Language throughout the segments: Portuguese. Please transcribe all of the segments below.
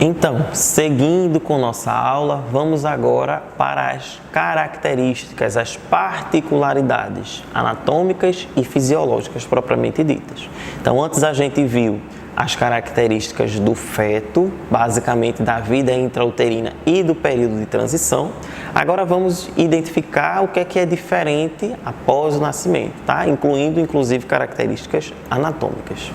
Então, seguindo com nossa aula, vamos agora para as características, as particularidades anatômicas e fisiológicas propriamente ditas. Então, antes a gente viu as características do feto, basicamente da vida intrauterina e do período de transição. Agora vamos identificar o que é diferente após o nascimento, tá? Incluindo, inclusive, características anatômicas.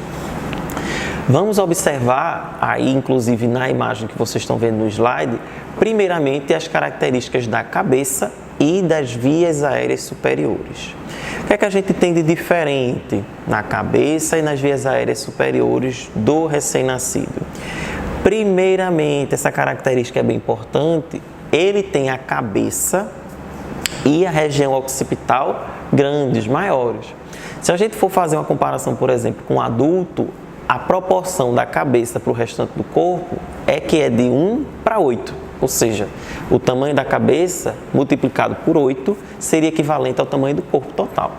Vamos observar aí, inclusive na imagem que vocês estão vendo no slide, primeiramente as características da cabeça e das vias aéreas superiores. O que a gente tem de diferente na cabeça e nas vias aéreas superiores do recém-nascido? Primeiramente, essa característica é bem importante, ele tem a cabeça e a região occipital grandes, maiores. Se a gente for fazer uma comparação, por exemplo, com um adulto, a proporção da cabeça para o restante do corpo é que é de 1 para 8. Ou seja, o tamanho da cabeça multiplicado por 8 seria equivalente ao tamanho do corpo total.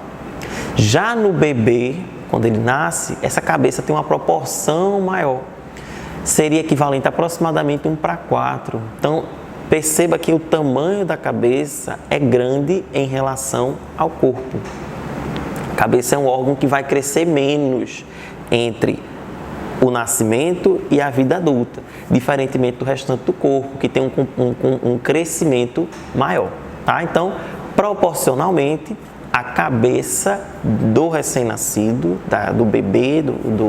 Já no bebê, quando ele nasce, essa cabeça tem uma proporção maior. Seria equivalente a aproximadamente 1 para 4. Então, perceba que o tamanho da cabeça é grande em relação ao corpo. A cabeça é um órgão que vai crescer menos entre o nascimento e a vida adulta, diferentemente do restante do corpo, que tem um crescimento maior, tá? Então, proporcionalmente, a cabeça do recém-nascido, do bebê,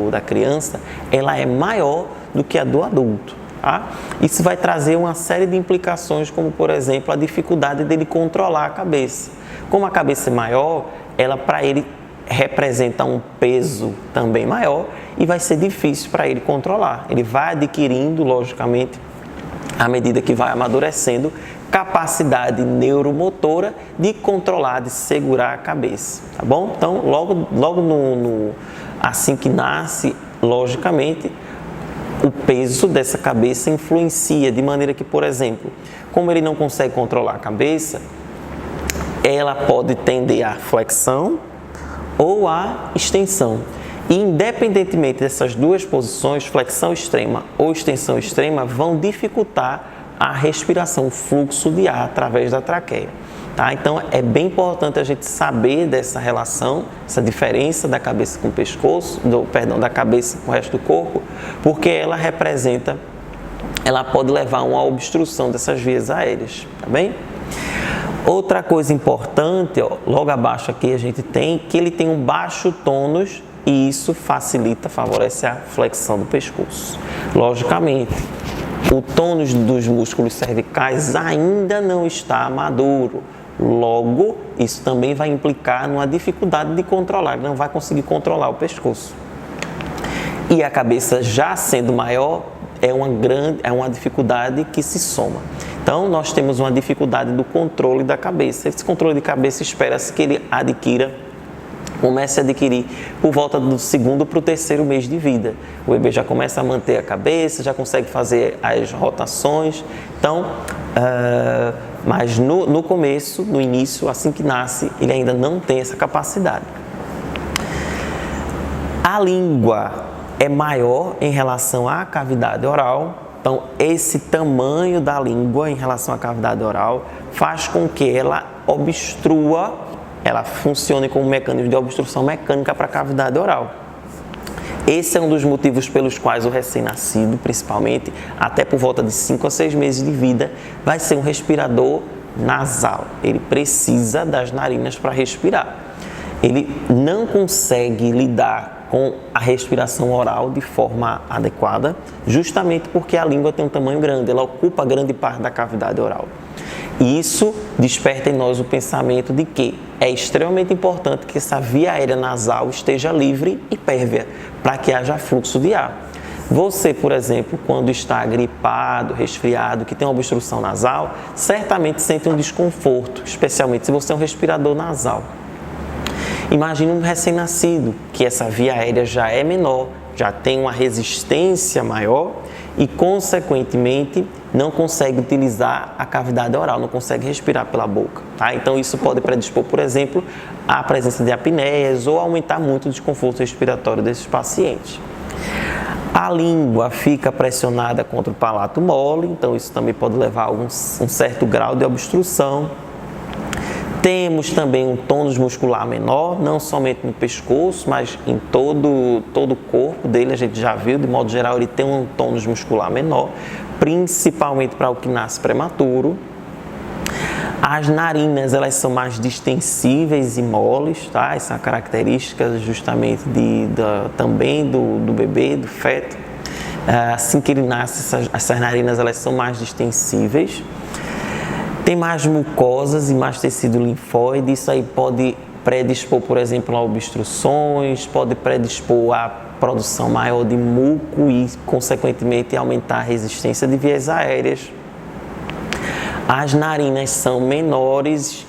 da criança, ela é maior do que a do adulto, tá? Isso vai trazer uma série de implicações, como, por exemplo, a dificuldade dele controlar a cabeça. Como a cabeça é maior, ela, para ele, representa um peso também maior e vai ser difícil para ele controlar. Ele vai adquirindo, logicamente, à medida que vai amadurecendo, capacidade neuromotora de controlar, de segurar a cabeça, tá bom? Então, logo assim que nasce, logicamente, o peso dessa cabeça influencia, de maneira que, por exemplo, como ele não consegue controlar a cabeça, ela pode tender à flexão ou a extensão. E, independentemente dessas duas posições, flexão extrema ou extensão extrema, vão dificultar a respiração, o fluxo de ar através da traqueia. Tá? Então, é bem importante a gente saber dessa relação, essa diferença da cabeça com o pescoço, da cabeça com o resto do corpo, porque ela pode levar a uma obstrução dessas vias aéreas, tá bem? Outra coisa importante, logo abaixo aqui a gente tem que ele tem um baixo tônus e isso favorece a flexão do pescoço. Logicamente, o tônus dos músculos cervicais ainda não está maduro. Logo, isso também vai implicar numa dificuldade de controlar, ele não vai conseguir controlar o pescoço. E a cabeça já sendo maior é uma dificuldade que se soma. Então, nós temos uma dificuldade do controle da cabeça. Esse controle de cabeça espera-se que ele comece a adquirir por volta do 2º para o 3º mês de vida. O bebê já começa a manter a cabeça, já consegue fazer as rotações. Então, mas no começo, no início, assim que nasce, ele ainda não tem essa capacidade. A língua é maior em relação à cavidade oral. Então, esse tamanho da língua em relação à cavidade oral faz com que ela funcione como um mecanismo de obstrução mecânica para a cavidade oral. Esse é um dos motivos pelos quais o recém-nascido, principalmente, até por volta de 5 a 6 meses de vida, vai ser um respirador nasal. Ele precisa das narinas para respirar. Ele não consegue lidar com a respiração oral de forma adequada, justamente porque a língua tem um tamanho grande, ela ocupa grande parte da cavidade oral. E isso desperta em nós o pensamento de que é extremamente importante que essa via aérea nasal esteja livre e pérvia, para que haja fluxo de ar. Você, por exemplo, quando está gripado, resfriado, que tem uma obstrução nasal, certamente sente um desconforto, especialmente se você é um respirador nasal. Imagine um recém-nascido, que essa via aérea já é menor, já tem uma resistência maior e, consequentemente, não consegue utilizar a cavidade oral, não consegue respirar pela boca. Tá? Então, isso pode predispor, por exemplo, à presença de apneias ou aumentar muito o desconforto respiratório desses pacientes. A língua fica pressionada contra o palato mole, então isso também pode levar a um certo grau de obstrução. Temos também um tônus muscular menor, não somente no pescoço, mas em todo o corpo dele. A gente já viu, de modo geral, ele tem um tônus muscular menor, principalmente para o que nasce prematuro. As narinas, elas são mais distensíveis e moles, tá? Essa é uma característica justamente também do bebê, do feto. Assim que ele nasce, essas narinas, elas são mais distensíveis. Tem mais mucosas e mais tecido linfóide, isso aí pode predispor, por exemplo, a obstruções, pode predispor a produção maior de muco e, consequentemente, aumentar a resistência de vias aéreas. As narinas são menores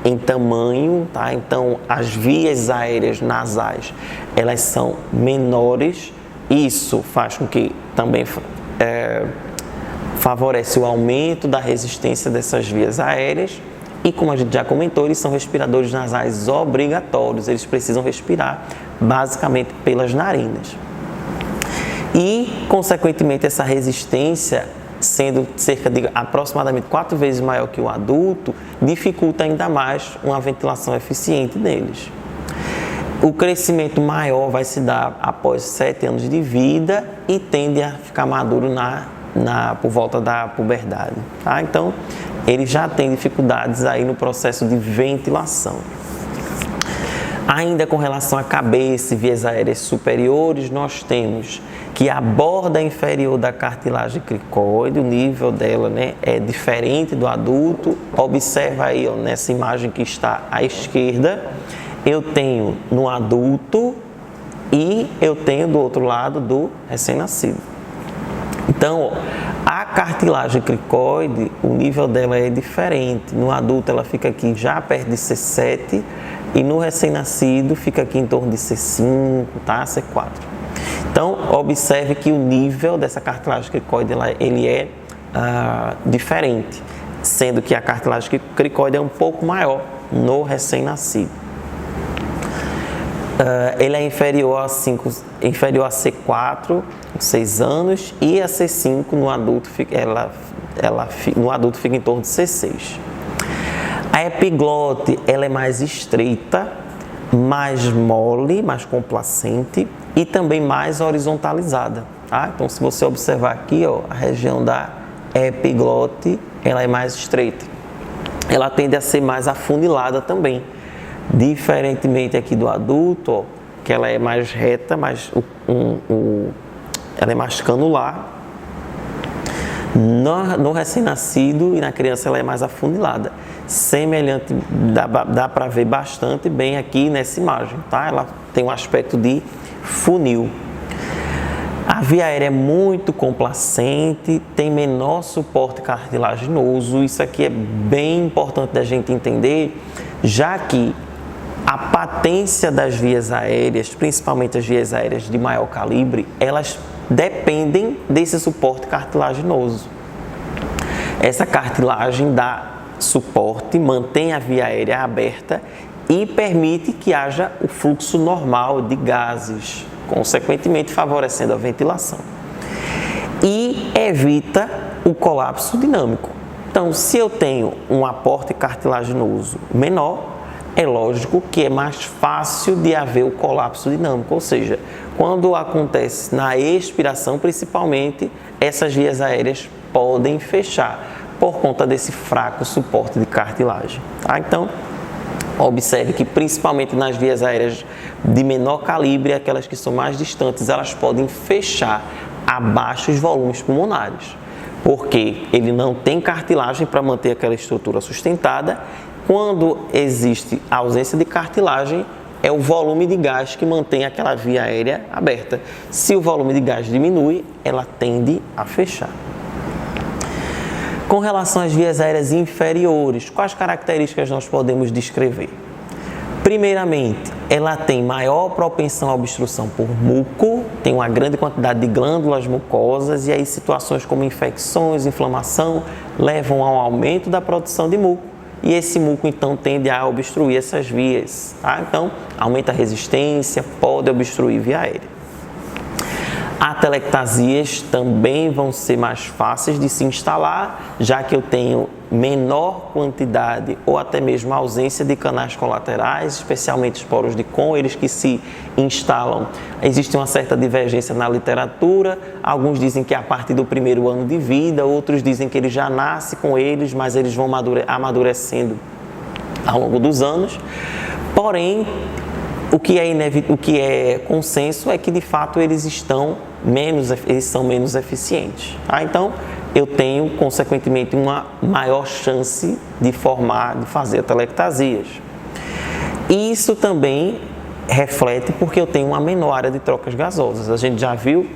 em tamanho, tá? Então, as vias aéreas nasais, elas são menores. Isso faz com que também favorece o aumento da resistência dessas vias aéreas e, como a gente já comentou, eles são respiradores nasais obrigatórios, eles precisam respirar basicamente pelas narinas. E, consequentemente, essa resistência, sendo cerca de aproximadamente 4 vezes maior que o adulto, dificulta ainda mais uma ventilação eficiente deles. O crescimento maior vai se dar após 7 anos de vida e tende a ficar maduro por volta da puberdade, tá? Então, ele já tem dificuldades aí no processo de ventilação. Ainda com relação à cabeça e vias aéreas superiores, nós temos que a borda inferior da cartilagem cricoide, o nível dela, né, é diferente do adulto. Observa aí, ó, nessa imagem que está à esquerda, eu tenho no adulto e eu tenho do outro lado do recém-nascido. Então, a cartilagem cricoide, o nível dela é diferente. No adulto ela fica aqui já perto de C7 e no recém-nascido fica aqui em torno de C5, tá? C4. Então, observe que o nível dessa cartilagem cricoide ele é diferente, sendo que a cartilagem cricoide é um pouco maior no recém-nascido. Ele é inferior a C4, 6 anos, e a C5 no adulto no adulto fica em torno de C6. A epiglote ela é mais estreita, mais mole, mais complacente e também mais horizontalizada, tá? Então, se você observar aqui, ó, a região da epiglote ela é mais estreita. Ela tende a ser mais afunilada também. Diferentemente aqui do adulto, ó, que ela é mais reta, ela é mais canular. No recém-nascido e na criança ela é mais afunilada. Semelhante, dá para ver bastante bem aqui nessa imagem, tá? Ela tem um aspecto de funil. A via aérea é muito complacente, tem menor suporte cartilaginoso. Isso aqui é bem importante da gente entender, já que a patência das vias aéreas, principalmente as vias aéreas de maior calibre, elas dependem desse suporte cartilaginoso. Essa cartilagem dá suporte, mantém a via aérea aberta e permite que haja o fluxo normal de gases, consequentemente favorecendo a ventilação. E evita o colapso dinâmico. Então, se eu tenho um aporte cartilaginoso menor, é lógico que é mais fácil de haver o colapso dinâmico, ou seja, quando acontece na expiração, principalmente, essas vias aéreas podem fechar por conta desse fraco suporte de cartilagem, tá? Então, observe que principalmente nas vias aéreas de menor calibre, aquelas que são mais distantes, elas podem fechar a baixos volumes pulmonares, porque ele não tem cartilagem para manter aquela estrutura sustentada. Quando existe a ausência de cartilagem, é o volume de gás que mantém aquela via aérea aberta. Se o volume de gás diminui, ela tende a fechar. Com relação às vias aéreas inferiores, quais características nós podemos descrever? Primeiramente, ela tem maior propensão à obstrução por muco, tem uma grande quantidade de glândulas mucosas, e aí situações como infecções, inflamação, levam ao aumento da produção de muco. E esse muco, então, tende a obstruir essas vias, tá? Então, aumenta a resistência, pode obstruir via aérea. Atelectasias também vão ser mais fáceis de se instalar, já que eu tenho menor quantidade ou até mesmo ausência de canais colaterais, especialmente os poros de Kohn, eles que se instalam. Existe uma certa divergência na literatura, alguns dizem que é a partir do primeiro ano de vida, outros dizem que ele já nasce com eles, mas eles vão amadurecendo ao longo dos anos. Porém, o que é consenso é que de fato eles são menos eficientes. Então, eu tenho, consequentemente, uma maior chance de fazer atelectasias. E isso também reflete porque eu tenho uma menor área de trocas gasosas. A gente já viu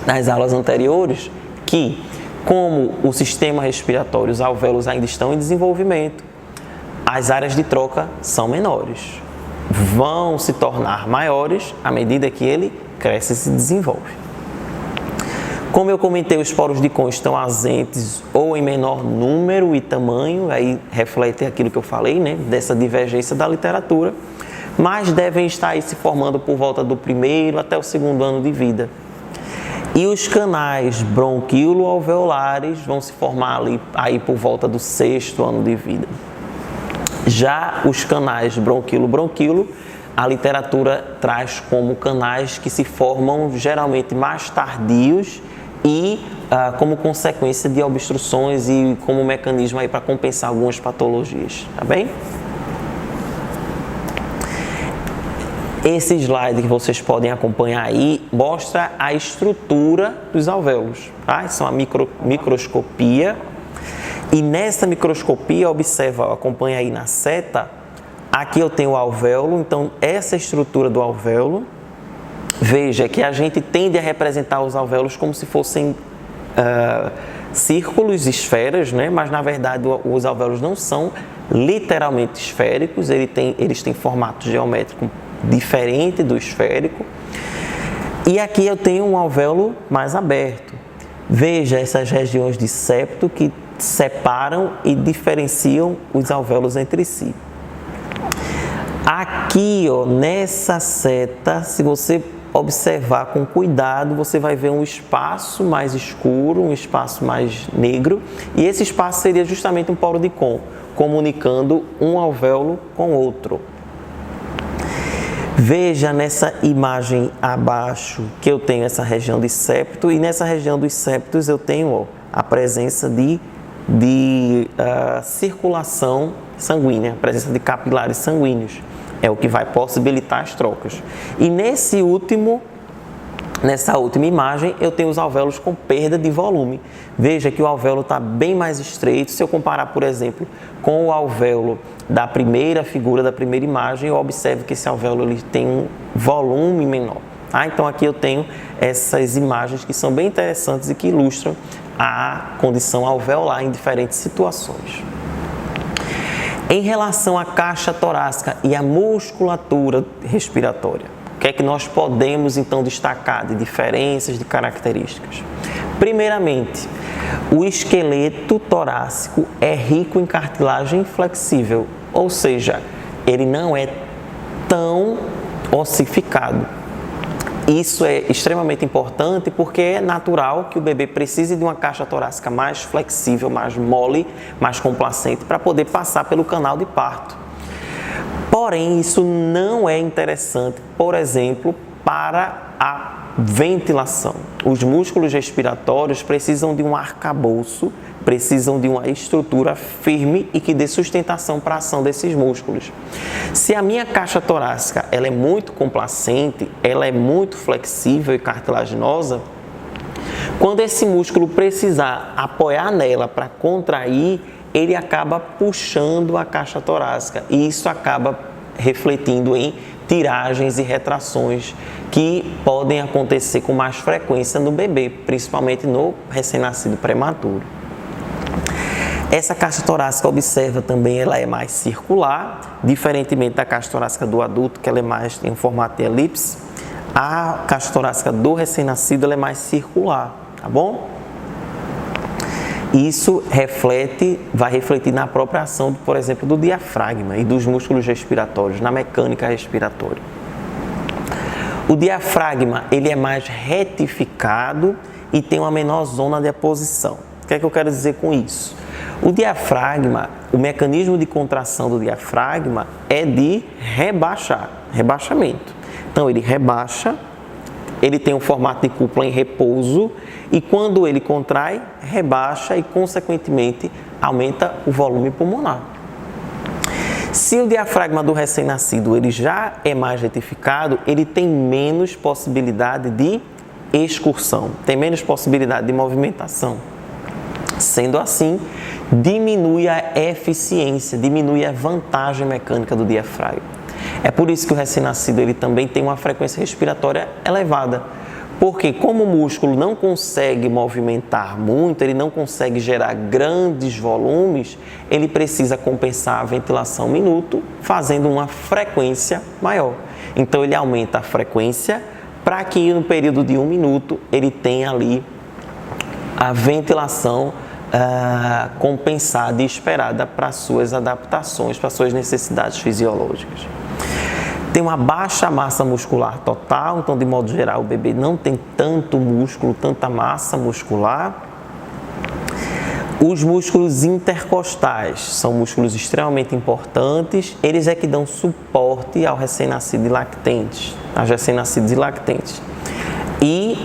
nas aulas anteriores que, como o sistema respiratório, os alvéolos ainda estão em desenvolvimento, as áreas de troca são menores. Vão se tornar maiores à medida que ele cresce e se desenvolve. Como eu comentei, os poros de Kohn estão ausentes ou em menor número e tamanho, aí reflete aquilo que eu falei, né, dessa divergência da literatura, mas devem estar aí se formando por volta do primeiro até o segundo ano de vida. E os canais bronquilo-alveolares vão se formar aí por volta do sexto ano de vida. Já os canais bronquilo-bronquilo, a literatura traz como canais que se formam geralmente mais tardios e como consequência de obstruções e como mecanismo aí para compensar algumas patologias, tá bem? Esse slide que vocês podem acompanhar aí mostra a estrutura dos alvéolos, tá? Isso é uma microscopia. E nessa microscopia, acompanha aí na seta, aqui eu tenho o alvéolo, então essa estrutura do alvéolo, veja que a gente tende a representar os alvéolos como se fossem círculos, esferas, né? Mas na verdade os alvéolos não são literalmente esféricos, eles têm formato geométrico diferente do esférico. E aqui eu tenho um alvéolo mais aberto. Veja essas regiões de septo que separam e diferenciam os alvéolos entre si. Aqui, ó, nessa seta, se você observar com cuidado, você vai ver um espaço mais escuro, um espaço mais negro, e esse espaço seria justamente um poro de Kohn, comunicando um alvéolo com outro. Veja nessa imagem abaixo que eu tenho essa região de septo, e nessa região dos septos eu tenho, ó, a presença de circulação sanguínea, a presença de capilares sanguíneos. É o que vai possibilitar as trocas. E nessa última imagem, eu tenho os alvéolos com perda de volume. Veja que o alvéolo está bem mais estreito. Se eu comparar, por exemplo, com o alvéolo da primeira figura, da primeira imagem, eu observo que esse alvéolo ele tem um volume menor. Então, aqui eu tenho essas imagens que são bem interessantes e que ilustram a condição alveolar em diferentes situações. Em relação à caixa torácica e à musculatura respiratória, o que é que nós podemos então destacar de diferenças, de características? Primeiramente, o esqueleto torácico é rico em cartilagem flexível, ou seja, ele não é tão ossificado. Isso é extremamente importante porque é natural que o bebê precise de uma caixa torácica mais flexível, mais mole, mais complacente para poder passar pelo canal de parto. Porém, isso não é interessante, por exemplo, para a ventilação. Os músculos respiratórios precisam de um arcabouço, precisam de uma estrutura firme e que dê sustentação para a ação desses músculos. Se a minha caixa torácica ela é muito complacente, ela é muito flexível e cartilaginosa, quando esse músculo precisar apoiar nela para contrair, ele acaba puxando a caixa torácica e isso acaba refletindo em tiragens e retrações que podem acontecer com mais frequência no bebê, principalmente no recém-nascido prematuro. Essa caixa torácica, observa também, ela é mais circular, diferentemente da caixa torácica do adulto, que ela é mais em formato de elipse. A caixa torácica do recém-nascido ela é mais circular, tá bom? Isso vai refletir na própria ação, por exemplo, do diafragma e dos músculos respiratórios, na mecânica respiratória. O diafragma, ele é mais retificado e tem uma menor zona de aposição. O que é que eu quero dizer com isso? O diafragma, o mecanismo de contração do diafragma é de rebaixamento. Então, ele rebaixa, ele tem um formato de cúpula em repouso e quando ele contrai, rebaixa e, consequentemente, aumenta o volume pulmonar. Se o diafragma do recém-nascido ele já é mais retificado, ele tem menos possibilidade de excursão, tem menos possibilidade de movimentação. Sendo assim, diminui a eficiência, diminui a vantagem mecânica do diafragma. É por isso que o recém-nascido ele também tem uma frequência respiratória elevada, porque como o músculo não consegue movimentar muito, ele não consegue gerar grandes volumes, ele precisa compensar a ventilação minuto fazendo uma frequência maior. Então ele aumenta a frequência para que no período de 1 minuto ele tenha ali a ventilação compensada e esperada para suas adaptações, para suas necessidades fisiológicas. Tem uma baixa massa muscular total, então de modo geral o bebê não tem tanto músculo, tanta massa muscular. Os músculos intercostais são músculos extremamente importantes, eles é que dão suporte ao recém-nascido e lactentes, aos recém-nascidos e lactentes, e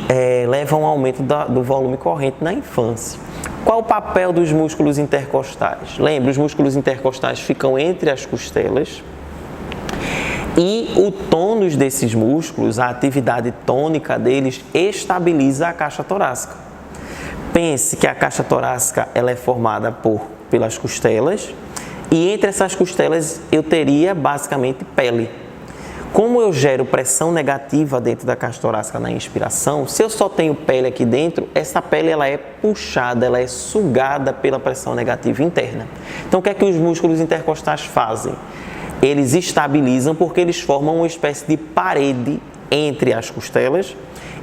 levam ao aumento do volume corrente na infância. Qual o papel dos músculos intercostais? Lembra, os músculos intercostais ficam entre as costelas e o tônus desses músculos, a atividade tônica deles, estabiliza a caixa torácica. Pense que a caixa torácica ela é formada pelas costelas e entre essas costelas eu teria basicamente pele. Como eu gero pressão negativa dentro da caixa torácica na inspiração, se eu só tenho pele aqui dentro, essa pele ela é puxada, ela é sugada pela pressão negativa interna. Então o que é que os músculos intercostais fazem? Eles estabilizam porque eles formam uma espécie de parede entre as costelas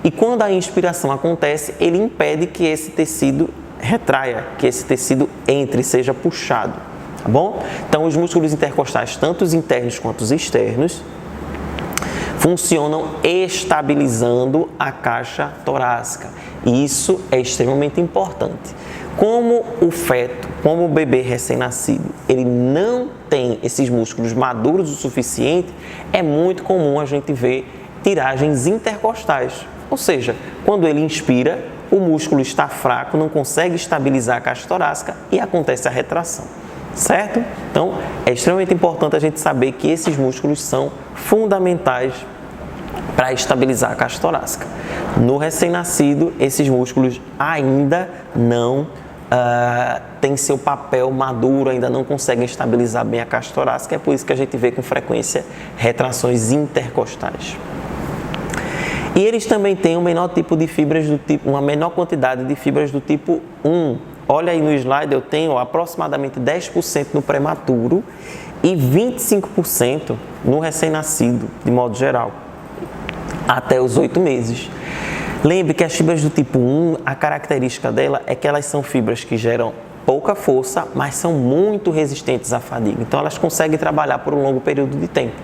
e quando a inspiração acontece, ele impede que esse tecido retraia, que esse tecido entre, seja puxado, tá bom? Então os músculos intercostais, tanto os internos quanto os externos, funcionam estabilizando a caixa torácica. E isso é extremamente importante. Como o feto, como o bebê recém-nascido, ele não tem esses músculos maduros o suficiente, é muito comum a gente ver tiragens intercostais. Ou seja, quando ele inspira, o músculo está fraco, não consegue estabilizar a caixa torácica e acontece a retração. Certo? Então, é extremamente importante a gente saber que esses músculos são fundamentais para estabilizar a caixa torácica. No recém-nascido, esses músculos ainda não têm seu papel maduro, ainda não conseguem estabilizar bem a caixa torácica, é por isso que a gente vê com frequência retrações intercostais. E eles também têm um menor tipo de fibras do tipo, uma menor quantidade de fibras do tipo 1. Olha aí no slide, eu tenho aproximadamente 10% no prematuro e 25% no recém-nascido, de modo geral, até os 8 meses. Lembre que as fibras do tipo 1, a característica dela é que elas são fibras que geram pouca força, mas são muito resistentes à fadiga. Então, elas conseguem trabalhar por um longo período de tempo.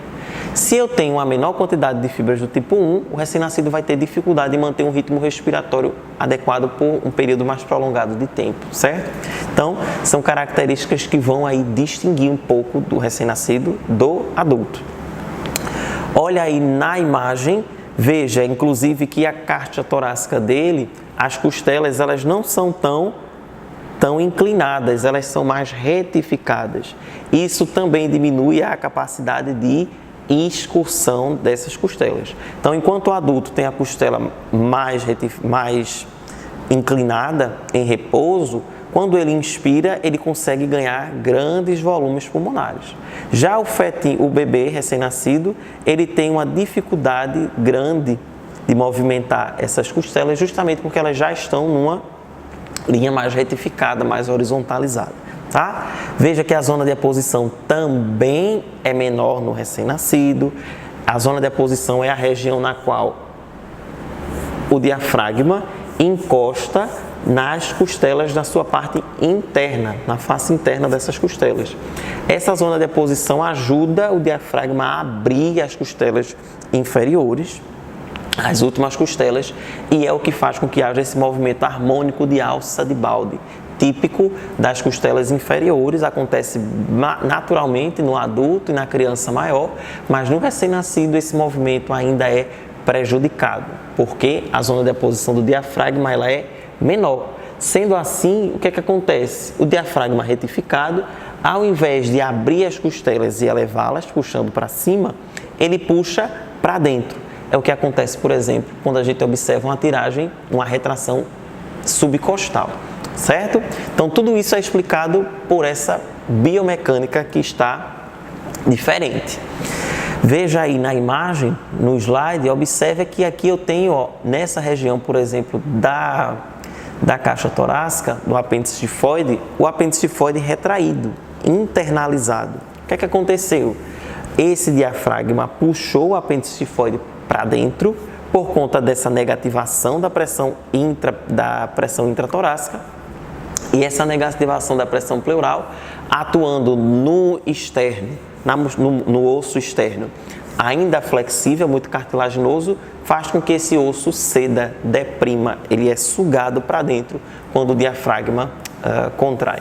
Se eu tenho uma menor quantidade de fibras do tipo 1, o recém-nascido vai ter dificuldade em manter um ritmo respiratório adequado por um período mais prolongado de tempo, certo? Então, são características que vão aí distinguir um pouco do recém-nascido do adulto. Olha aí na imagem, veja, inclusive, que a caixa torácica dele, as costelas, elas não são tão inclinadas, elas são mais retificadas. Isso também diminui a capacidade de excursão dessas costelas. Então, enquanto o adulto tem a costela mais inclinada, em repouso, quando ele inspira, ele consegue ganhar grandes volumes pulmonares. Já o bebê recém-nascido, ele tem uma dificuldade grande de movimentar essas costelas, justamente porque elas já estão numa linha mais retificada, mais horizontalizada. Tá? Veja que a zona de aposição também é menor no recém-nascido. A zona de aposição é a região na qual o diafragma encosta nas costelas da sua parte interna, na face interna dessas costelas. Essa zona de aposição ajuda o diafragma a abrir as costelas inferiores as últimas costelas, e é o que faz com que haja esse movimento harmônico de alça de balde, típico das costelas inferiores, acontece naturalmente no adulto e na criança maior, mas no recém-nascido esse movimento ainda é prejudicado, porque a zona de deposição do diafragma ela é menor. Sendo assim, o que é que acontece? O diafragma retificado, ao invés de abrir as costelas e elevá-las, puxando para cima, ele puxa para dentro. É o que acontece, por exemplo, quando a gente observa uma tiragem, uma retração subcostal, certo? Então, tudo isso é explicado por essa biomecânica que está diferente. Veja aí na imagem, no slide, observe que aqui eu tenho, ó, nessa região, por exemplo, da caixa torácica, do apêndice tifoide, o apêndice tifoide retraído, internalizado. O que é que aconteceu? Esse diafragma puxou o apêndice tifoide para dentro por conta dessa negativação da pressão intratorácica e essa negativação da pressão pleural atuando no externo, no osso externo, ainda flexível, muito cartilaginoso, faz com que esse osso ceda, deprima, ele é sugado para dentro quando o diafragma contrai.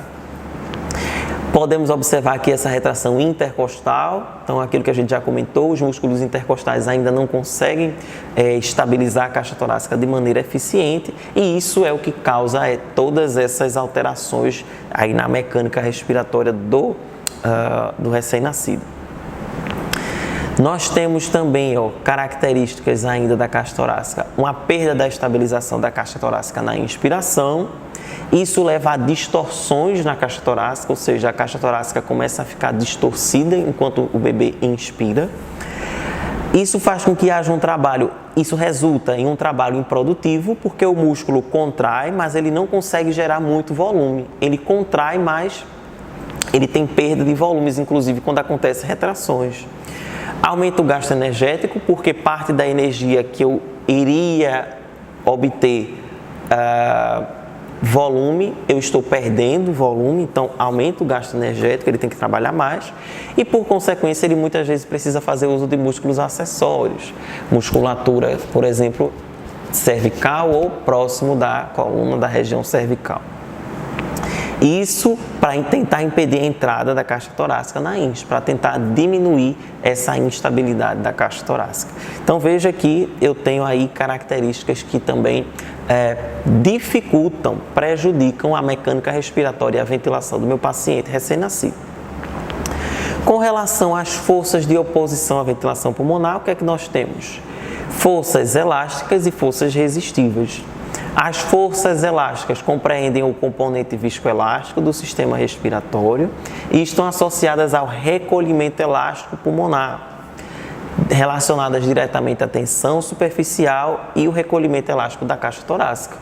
Podemos observar aqui essa retração intercostal, então aquilo que a gente já comentou, os músculos intercostais ainda não conseguem estabilizar a caixa torácica de maneira eficiente e isso é o que causa todas essas alterações aí na mecânica respiratória do recém-nascido. Nós temos também características ainda da caixa torácica, uma perda da estabilização da caixa torácica na inspiração. Isso leva a distorções na caixa torácica, ou seja, a caixa torácica começa a ficar distorcida enquanto o bebê inspira. Isso faz com que haja um trabalho, isso resulta em um trabalho improdutivo, porque o músculo contrai, mas ele não consegue gerar muito volume. Ele contrai, mas ele tem perda de volumes, inclusive quando acontecem retrações. Aumenta o gasto energético, porque parte da energia que eu iria obter volume, eu estou perdendo volume, então aumenta o gasto energético, ele tem que trabalhar mais e por consequência ele muitas vezes precisa fazer uso de músculos acessórios, musculatura, por exemplo, cervical ou próximo da coluna da região cervical. Isso para tentar impedir a entrada da caixa torácica na INS, para tentar diminuir essa instabilidade da caixa torácica. Então veja que eu tenho aí características que também dificultam, prejudicam a mecânica respiratória e a ventilação do meu paciente recém-nascido. Com relação às forças de oposição à ventilação pulmonar, o que é que nós temos? Forças elásticas e forças resistivas. As forças elásticas compreendem o componente viscoelástico do sistema respiratório e estão associadas ao recolhimento elástico pulmonar, relacionadas diretamente à tensão superficial e o recolhimento elástico da caixa torácica.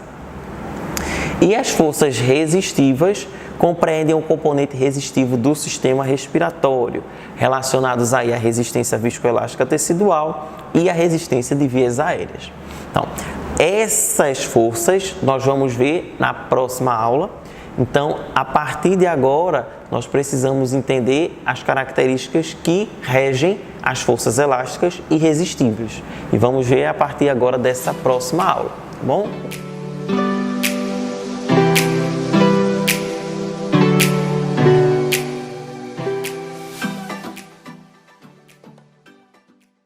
E as forças resistivas compreendem o componente resistivo do sistema respiratório, relacionados aí à resistência viscoelástica tecidual e à resistência de vias aéreas. Então, essas forças nós vamos ver na próxima aula. Então, a partir de agora, nós precisamos entender as características que regem as forças elásticas e resistíveis. E vamos ver a partir agora dessa próxima aula, tá bom?